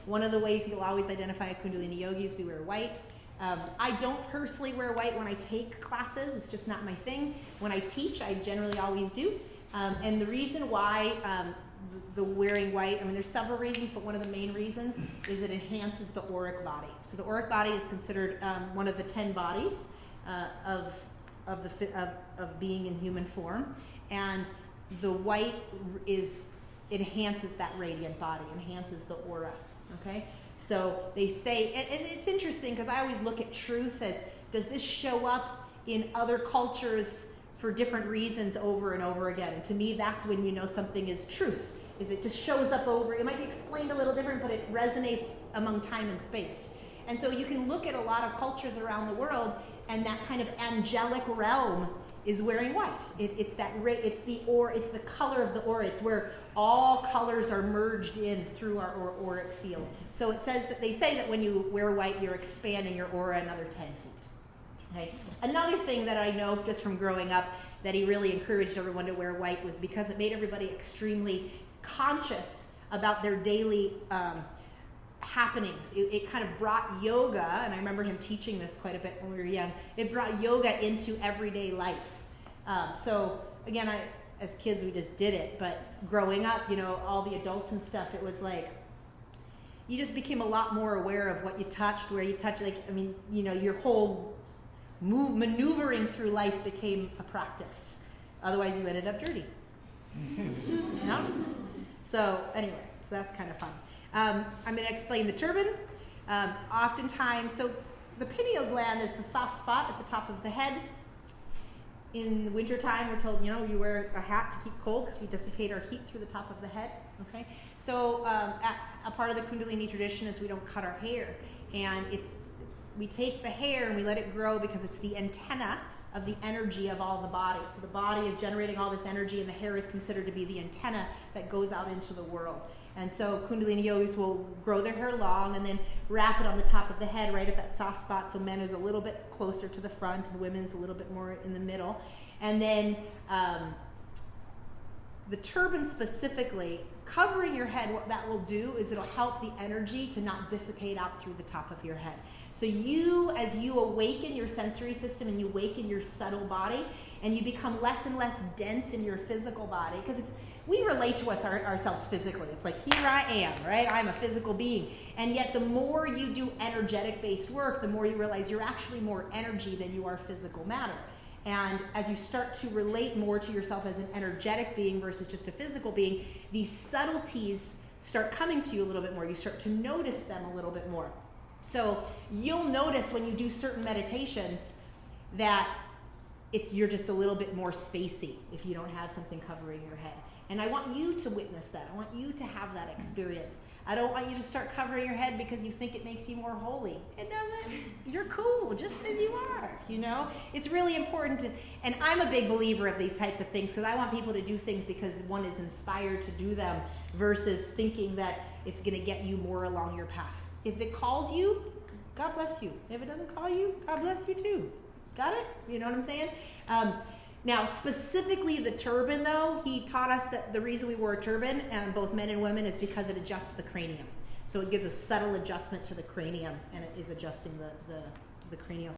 One of the ways you'll always identify a Kundalini yogi is we wear white. I don't personally wear white when I take classes. It's just not my thing. When I teach, I generally always do. And the reason why the wearing white, I mean, there's several reasons, but one of the main reasons is it enhances the auric body. So the auric body is considered one of the 10 bodies of being in human form, and the white enhances that radiant body, enhances the aura. Okay, so they say, and it's interesting because I always look at truth as, does this show up in other cultures for different reasons over and over again? And to me, that's when you know something is truth. Is it just shows up over, it might be explained a little different, but it resonates among time and space. And so you can look at a lot of cultures around the world, and that kind of angelic realm is wearing white. It's the color of the aura. It's where all colors are merged in through our auric field. So it says that they say that when you wear white, you're expanding your aura another 10 feet. Okay. Another thing that I know just from growing up that he really encouraged everyone to wear white was because it made everybody extremely conscious about their daily happenings. It kind of brought yoga, and I remember him teaching this quite a bit when we were young. It brought yoga into everyday life. So again, as kids we just did it, but growing up, all the adults and stuff, it was like you just became a lot more aware of what you touched, where you touched. Your whole maneuvering through life became a practice. Otherwise, you ended up dirty. No? So anyway, that's kind of fun. I'm going to explain the turban. Oftentimes, so the pineal gland is the soft spot at the top of the head. In the wintertime, we're told, you wear a hat to keep cold because we dissipate our heat through the top of the head. Okay, so a part of the Kundalini tradition is we don't cut our hair, and we take the hair and we let it grow because it's the antenna of the energy of all the body. So the body is generating all this energy, and the hair is considered to be the antenna that goes out into the world. And so Kundalini yogis will grow their hair long and then wrap it on the top of the head right at that soft spot. So men is a little bit closer to the front and women's a little bit more in the middle. And then the turban specifically, covering your head, what that will do is it'll help the energy to not dissipate out through the top of your head. So as you awaken your sensory system and you awaken your subtle body, and you become less and less dense in your physical body, because we relate to ourselves physically. It's like, here I am, right? I'm a physical being. And yet the more you do energetic-based work, the more you realize you're actually more energy than you are physical matter. And as you start to relate more to yourself as an energetic being versus just a physical being, these subtleties start coming to you a little bit more. You start to notice them a little bit more. So you'll notice when you do certain meditations that you're just a little bit more spacey if you don't have something covering your head. And I want you to witness that. I want you to have that experience. I don't want you to start covering your head because you think it makes you more holy. It doesn't. You're cool just as you are, It's really important. And I'm a big believer of these types of things because I want people to do things because one is inspired to do them versus thinking that it's going to get you more along your path. If it calls you, God bless you. If it doesn't call you, God bless you too. Got it? You know what I'm saying? Now, specifically the turban, though, he taught us that the reason we wore a turban, both men and women, is because it adjusts the cranium. So it gives a subtle adjustment to the cranium, and it is adjusting the cranial